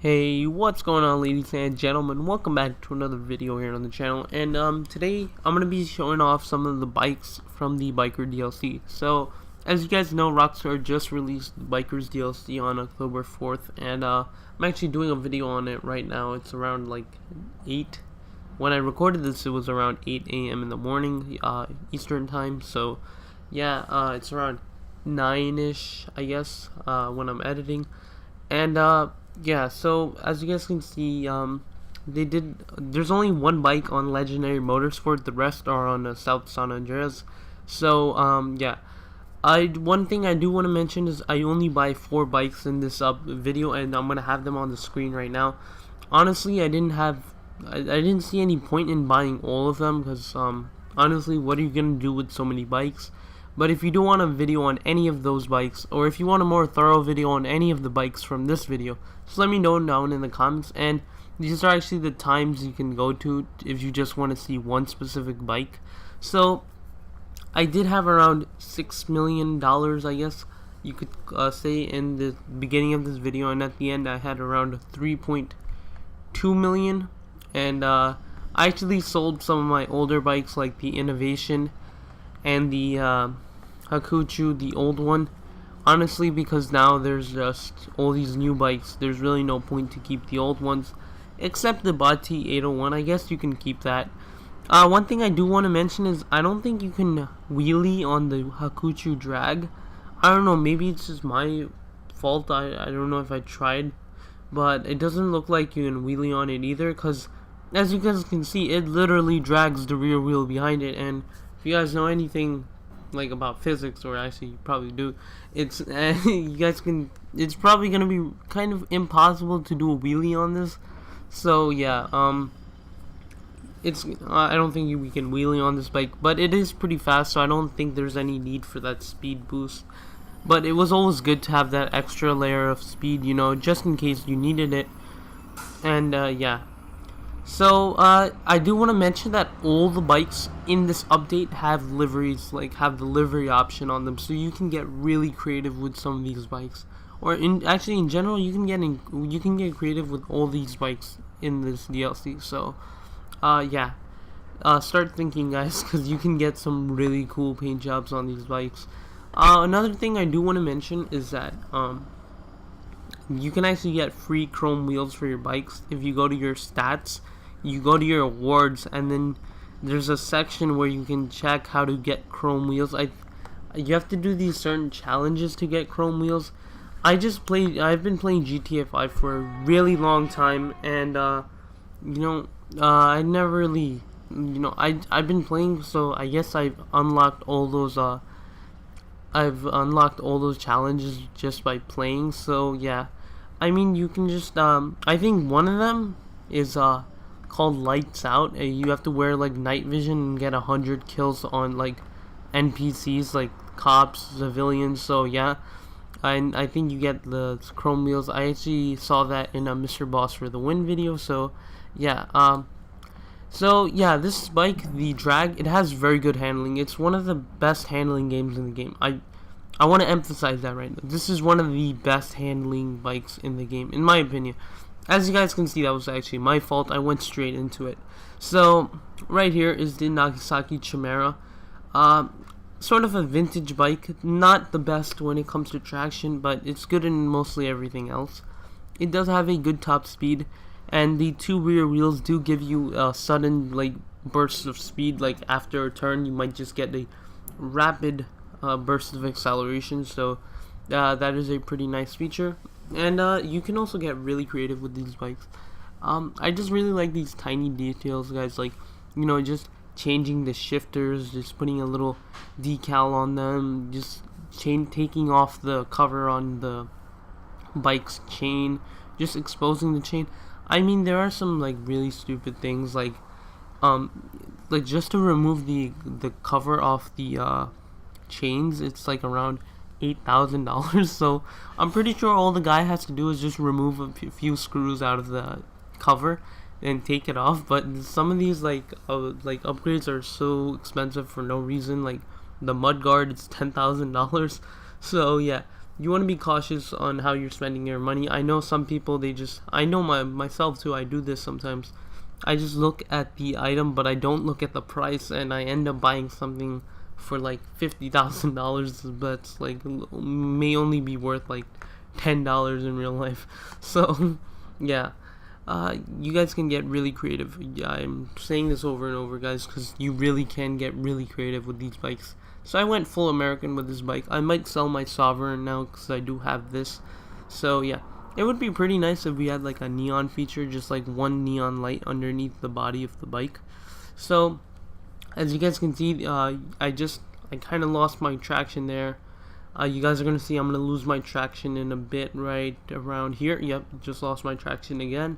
Hey, what's going on, ladies and gentlemen? Welcome back to another video here on the channel. And today I'm gonna be showing off some of the bikes from the Biker DLC. So, as you guys know, Rockstar just released the Bikers DLC on October 4th, and I'm actually doing a video on it right now. It's around like 8. When I recorded this, it was around 8 a.m. in the morning, Eastern time. So, yeah, it's around 9ish, I guess, when I'm editing, and yeah, so as you guys can see, there's only one bike on Legendary Motorsport, the rest are on South San Andreas. So yeah, one thing I do want to mention is I only buy 4 bikes in this video, and I'm gonna have them on the screen right now. Honestly, I didn't see any point in buying all of them, because honestly, what are you gonna do with so many bikes? But if you do want a video on any of those bikes, or if you want a more thorough video on any of the bikes from this video, just let me know down in the comments. And these are actually the times you can go to if you just want to see one specific bike. So I did have around $6 million, I guess you could say, in the beginning of this video, and at the end I had around 3.2 million. And I actually sold some of my older bikes, like the Innovation and the Hakuchu, the old one, honestly, because now there's just all these new bikes. There's really no point to keep the old ones, except the Bati 801. I guess you can keep that. One thing I do want to mention is I don't think you can wheelie on the Hakuchu drag. I don't know, maybe it's just my fault. I don't know if I tried, but it doesn't look like you can wheelie on it either, because as you guys can see, it literally drags the rear wheel behind it. And if you guys know anything like about physics, or actually you probably do, it's you guys can, it's probably gonna be kind of impossible to do a wheelie on this. So yeah, I don't think we can wheelie on this bike, but it is pretty fast, so I don't think there's any need for that speed boost. But it was always good to have that extra layer of speed, you know, just in case you needed it. And yeah. So, I do want to mention that all the bikes in this update have liveries, like have the livery option on them, so you can get really creative with some of these bikes. Or in general, you can get creative with all these bikes in this DLC. So, yeah, start thinking, guys, because you can get some really cool paint jobs on these bikes. Another thing I do want to mention is that you can actually get free chrome wheels for your bikes if you go to your stats, you go to your awards, and then there's a section where you can check how to get chrome wheels. You have to do these certain challenges to get chrome wheels. I've been playing GTA 5 for a really long time, and I never really, I've been playing, so I guess I've unlocked all those challenges just by playing. So yeah, I mean, you can just I think one of them is called Lights Out. You have to wear like night vision and get 100 kills on like NPCs, like cops, civilians. So yeah, and I think you get the chrome wheels. I actually saw that in a Mr. Boss for the Win video. So yeah, this bike, the drag, it has very good handling. It's one of the best handling games in the game. I want to emphasize that right now. This is one of the best handling bikes in the game, in my opinion. As you guys can see, that was actually my fault. I went straight into it. So, right here is the Nagasaki Chimera. Sort of a vintage bike. Not the best when it comes to traction, but it's good in mostly everything else. It does have a good top speed, and the 2 rear wheels do give you a sudden like bursts of speed. Like after a turn, you might just get a rapid burst of acceleration. So that is a pretty nice feature. And you can also get really creative with these bikes. I just really like these tiny details, guys, like, just changing the shifters, just putting a little decal on them, just taking off the cover on the bike's chain, just exposing the chain. I mean, there are some like really stupid things, like just to remove the cover off the chains, it's like around $8,000. So I'm pretty sure all the guy has to do is just remove a few screws out of the cover and take it off. But some of these like upgrades are so expensive for no reason. Like the mud guard is $10,000. So yeah, you want to be cautious on how you're spending your money. I know some people, I know myself too, I do this sometimes. I just look at the item, but I don't look at the price, and I end up buying something for like $50,000 that's like may only be worth like $10 in real life. So yeah, you guys can get really creative. Yeah, I'm saying this over and over, guys, because you really can get really creative with these bikes. So I went full American with this bike. I might sell my Sovereign now because I do have this. So yeah, it would be pretty nice if we had like a neon feature, just like one neon light underneath the body of the bike. So as you guys can see, I kind of lost my traction there. You guys are going to see I'm going to lose my traction in a bit right around here. Yep, just lost my traction again.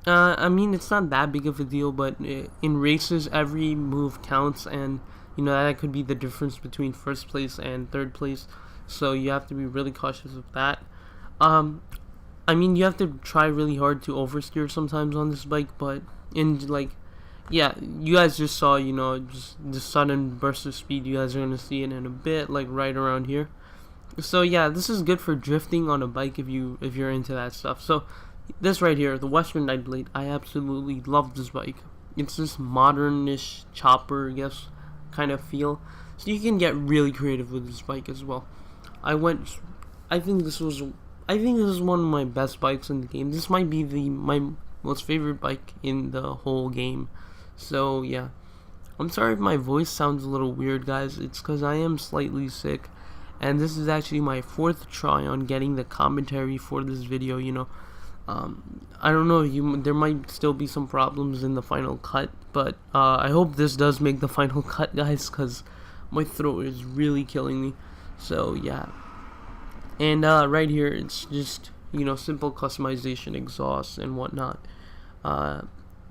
I mean, it's not that big of a deal, but in races, every move counts, and you know that could be the difference between first place and third place. So you have to be really cautious of that. I mean, you have to try really hard to oversteer sometimes on this bike, but yeah, you guys just saw, you know, just the sudden burst of speed. You guys are gonna see it in a bit, like right around here. So yeah, this is good for drifting on a bike if you're into that stuff. So this right here, the Western Nightblade, I absolutely love this bike. It's this modernish chopper, I guess, kind of feel. So you can get really creative with this bike as well. I think this is one of my best bikes in the game. This might be my most favorite bike in the whole game. So yeah, I'm sorry if my voice sounds a little weird, guys. It's because I am slightly sick, and this is actually my 4th try on getting the commentary for this video. You know, I don't know, there might still be some problems in the final cut, but I hope this does make the final cut, guys, because my throat is really killing me. So yeah, and right here, it's just, you know, simple customization, exhaust and whatnot.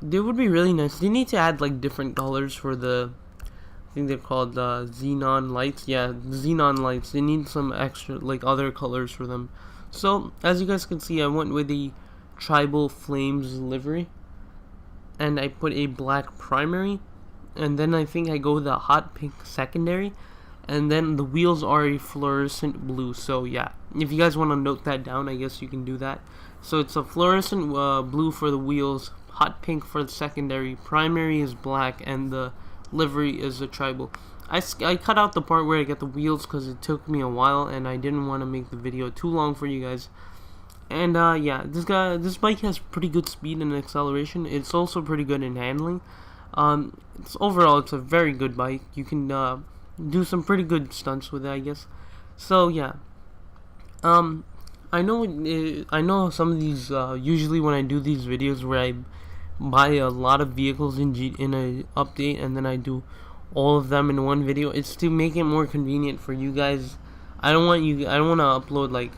They would be really nice. They need to add like different colors for the, I think they're called xenon lights. Yeah, the xenon lights. They need some extra, like, other colors for them. So as you guys can see, I went with the tribal flames livery, and I put a black primary, and then I think I go with a hot pink secondary, and then the wheels are a fluorescent blue. So yeah, if you guys want to note that down, I guess you can do that. So it's a fluorescent blue for the wheels, hot pink for the secondary, primary is black, and the livery is a tribal. I cut out the part where I get the wheels because it took me a while, and I didn't want to make the video too long for you guys. And yeah, this bike has pretty good speed and acceleration. It's also pretty good in handling. Overall, it's a very good bike. You can do some pretty good stunts with it, I guess. So yeah, I know some of these, usually when I do these videos where I buy a lot of vehicles in a update and then I do all of them in one video, it's to make it more convenient for you guys. I don't want to upload like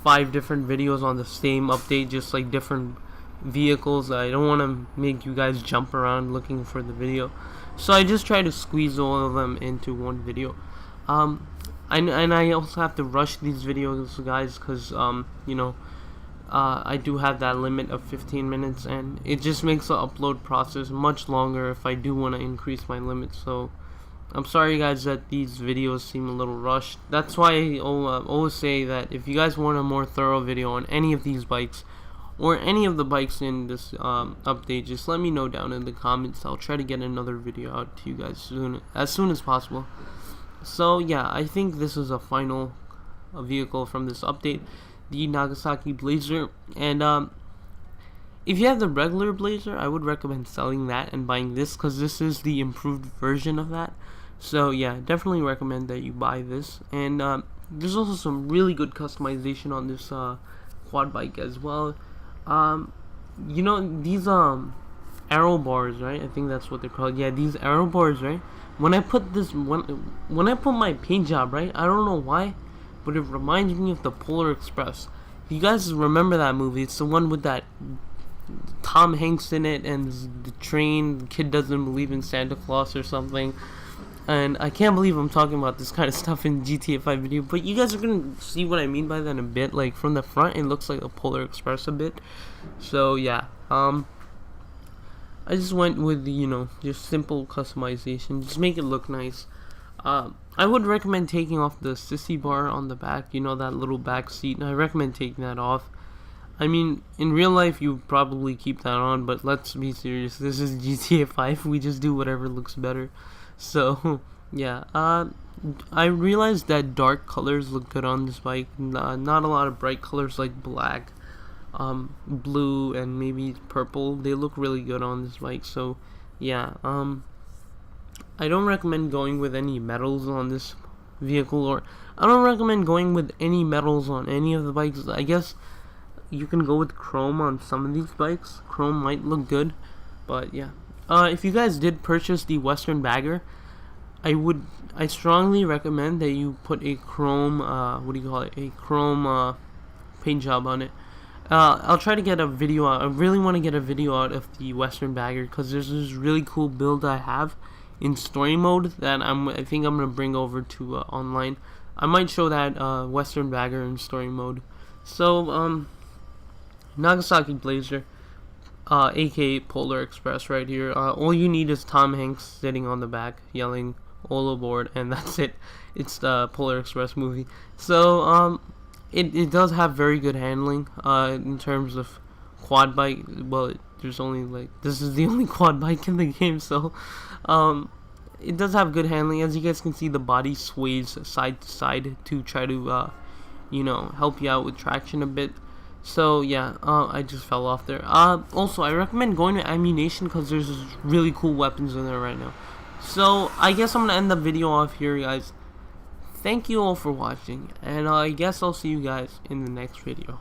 5 different videos on the same update, just like different vehicles. I don't want to make you guys jump around looking for the video, so I just try to squeeze all of them into one video. And I also have to rush these videos, guys, because you know, I do have that limit of 15 minutes, and it just makes the upload process much longer if I do want to increase my limit. So I'm sorry, guys, that these videos seem a little rushed. That's why I always say that if you guys want a more thorough video on any of these bikes, or any of the bikes in this update, just let me know down in the comments. I'll try to get another video out to you guys as soon as possible. So yeah, I think this is a final vehicle from this update, the Nagasaki Blazer. And if you have the regular Blazer, I would recommend selling that and buying this, because this is the improved version of that. So yeah, definitely recommend that you buy this. And there's also some really good customization on this quad bike as well. You know, these arrow bars, right? I think that's what they're called. Yeah, these arrow bars, right? When I put this, when I put my paint job, right? I don't know why, but it reminds me of the Polar Express. If you guys remember that movie, it's the one with that Tom Hanks in it, and the train, the kid doesn't believe in Santa Claus or something. And I can't believe I'm talking about this kind of stuff in GTA 5 video, but you guys are gonna see what I mean by that in a bit. Like, from the front, it looks like a Polar Express a bit. So yeah, I just went with, you know, just simple customization, just make it look nice. I I would recommend taking off the sissy bar on the back, you know, that little back seat. I recommend taking that off. I mean, in real life, you probably keep that on, but let's be serious. This is GTA 5. We just do whatever looks better. So, yeah. I realized that dark colors look good on this bike. Not a lot of bright colors like black, blue, and maybe purple. They look really good on this bike. So, yeah. I don't recommend going with any metals on this vehicle, or I don't recommend going with any metals on any of the bikes. I guess you can go with chrome on some of these bikes. Chrome might look good, but yeah. If you guys did purchase the Western Bagger, I strongly recommend that you put a chrome, what do you call it? A chrome paint job on it. I'll try to get a video out. I really want to get a video out of the Western Bagger because there's this really cool build I have in story mode that I think I'm gonna bring over to online. I might show that Western Bagger in story mode. So Nagasaki Blazer, aka Polar Express, right here. All you need is Tom Hanks sitting on the back yelling "all aboard," and that's it. It's the Polar Express movie. So it does have very good handling in terms of quad bike. Well, there's only this is the only quad bike in the game, so it does have good handling. As you guys can see, the body sways side to side to try to you know, help you out with traction a bit. So yeah, I just fell off there. Also, I recommend going to ammunition because there's really cool weapons in there right now. So I guess I'm gonna end the video off here, guys. Thank you all for watching, and I guess I'll see you guys in the next video.